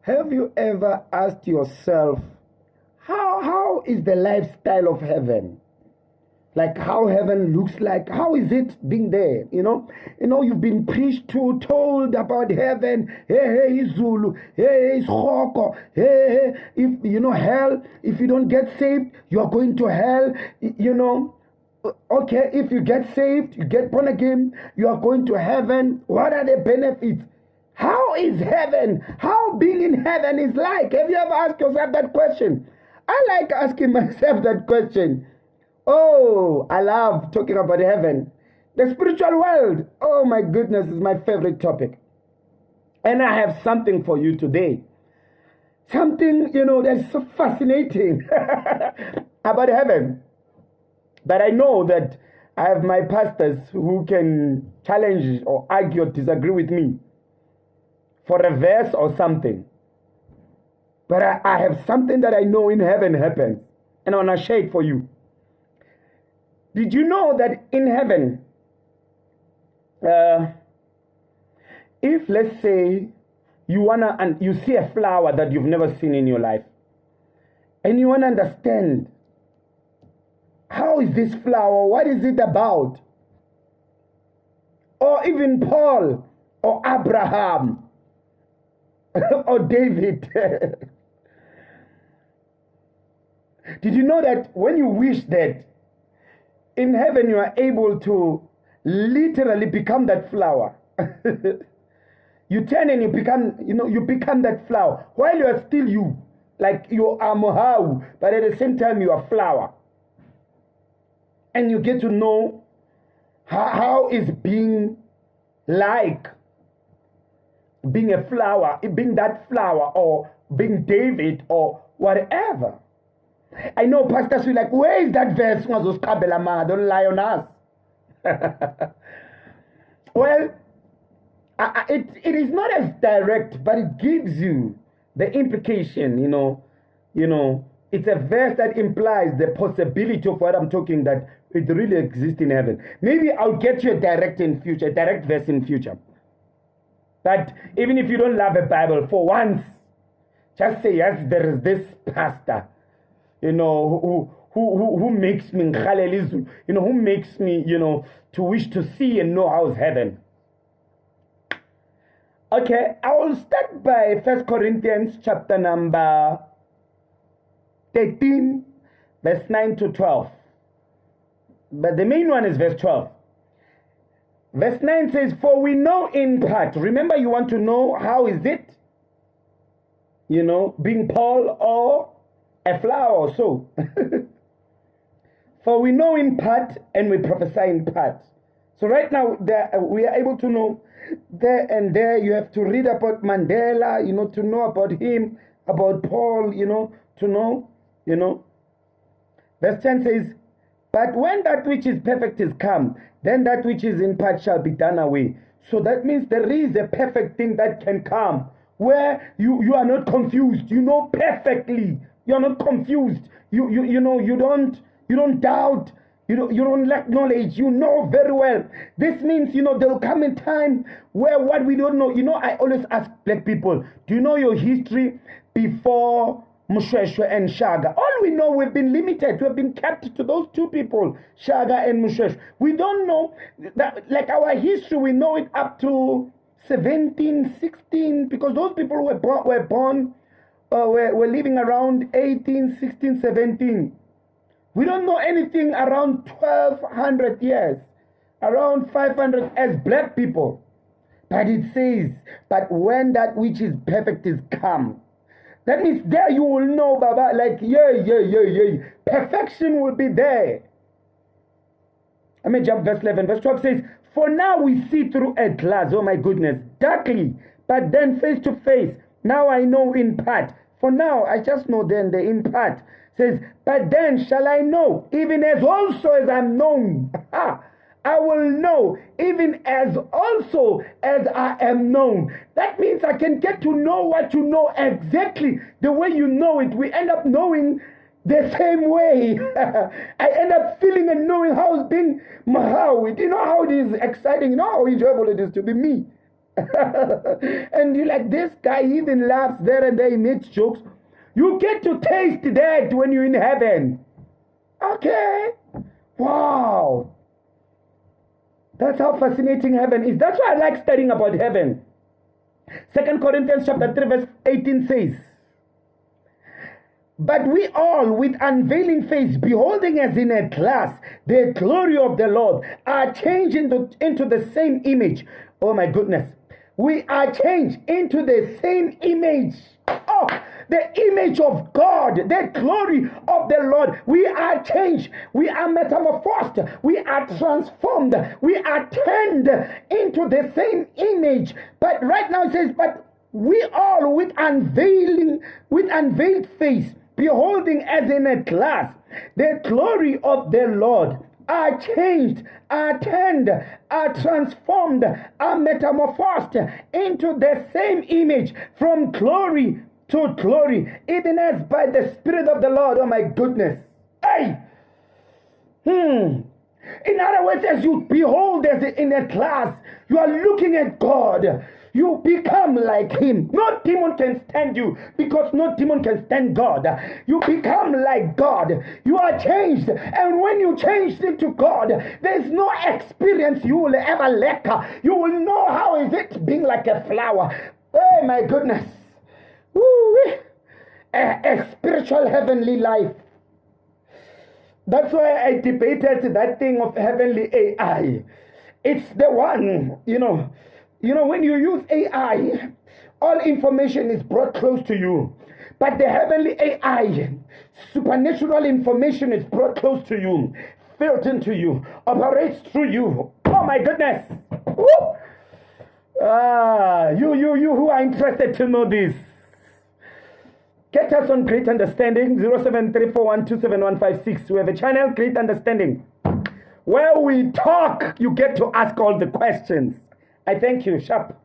Have you ever asked yourself, how is the lifestyle of heaven? Like how heaven looks like? How is it being there? You've been preached to, told about heaven. Hey, Zulu. Hey, Hoko. Hey, if hell. If you don't get saved, you are going to hell. Okay, if you get saved, you get born again, you are going to heaven. What are the benefits? How is heaven? How being in heaven is like? Have you ever asked yourself that question? I like asking myself that question. Oh, I love talking about heaven. The spiritual world, oh my goodness, is my favorite topic. And I have something for you today. Something, that's so fascinating about heaven. But I know that I have my pastors who can challenge or argue or disagree with me for a verse or something. But I have something that I know in heaven happens. And I want to share it for you. Did you know that in heaven, if let's say you see a flower that you've never seen in your life, and you want to understand, how is this flower? What is it about? Or even Paul or Abraham or David. Did you know that when you wish that in heaven you are able to literally become that flower? You turn and you become that flower while you are still you, like you are Mohau, but at the same time you are flower. And you get to know how is being like being a flower, being that flower, or being David, or whatever. I know pastors will like, where is that verse? Don't lie on us. Well, it is not as direct, but it gives you the implication, It's a verse that implies the possibility of what I'm talking, that it really exists in heaven. Maybe I'll get you a direct verse in future. But even if you don't love a Bible, for once, just say, yes, there is this pastor, who makes me, who makes me, to wish to see and know how's heaven. Okay, I will start by 1 Corinthians chapter number 13, verse 9 to 12. But the main one is verse 12. Verse 9 says, for we know in part. Remember, you want to know how is it? Being Paul or a flower or so. For we know in part and we prophesy in part. So right now we are able to know there and there. You have to read about Mandela, to know about him, about Paul, to know, Verse 10 says, but when that which is perfect is come, then that which is in part shall be done away. So that means there is a perfect thing that can come where you are not confused. You know perfectly. You're not confused. You don't doubt. You don't lack knowledge. You know very well. This means, there will come a time where what we don't know, I always ask black people, do you know your history before Mushweshwe and Shaga? All we know, we've been limited. We've been kept to those two people, Shaga and Mushweshwe. We don't know that, like our history, we know it up to 17, 16, because those people were living around 18, 16, 17. We don't know anything around 1200 years, around 500 as black people. But it says, but when that which is perfect is come, that means there you will know, Baba, like, perfection will be there. Let me jump verse 11. Verse 12 says, for now we see through a glass, oh my goodness, darkly, but then face to face. Now I know in part. For now I just know then the in part. Says, but then shall I know, even as also as I'm known. I will know, even as also as I am known. That means I can get to know what you know exactly the way you know it. We end up knowing the same way. I end up feeling and knowing how it's being Mahawit. You know how it is exciting. You know how enjoyable it is to be me. And you're like, this guy even laughs there and there, he makes jokes. You get to taste that when you're in heaven. Okay. Wow. That's how fascinating heaven is. That's why I like studying about heaven. 2 Corinthians chapter 3 verse 18 says, but we all with unveiling face, beholding as in a glass the glory of the Lord, are changed into the same image. Oh my goodness. We are changed into the same image. Oh, the image of God, the glory of the Lord. We are changed. We are metamorphosed. We are transformed. We are turned into the same image. But right now it says, but we all with unveiled face, beholding as in a glass the glory of the Lord, are changed, are turned, are transformed, are metamorphosed into the same image from glory to glory, even as by the Spirit of the Lord. Oh my goodness. Hey! In other words, as you behold as in a glass, you are looking at God. You become like Him. No demon can stand you because no demon can stand God. You become like God. You are changed. And when you changed into God, there's no experience you will ever lack. You will know how is it being like a flower. Oh my goodness. Woo. A spiritual heavenly life. That's why I debated that thing of heavenly AI. It's the one, when you use AI, all information is brought close to you. But the heavenly AI, supernatural information is brought close to you, felt into you, operates through you. Oh my goodness. Woo! You who are interested to know this, get us on Great Understanding, 0734127156. We have a channel, Great Understanding, where we talk. You get to ask all the questions. I thank you. Sharp.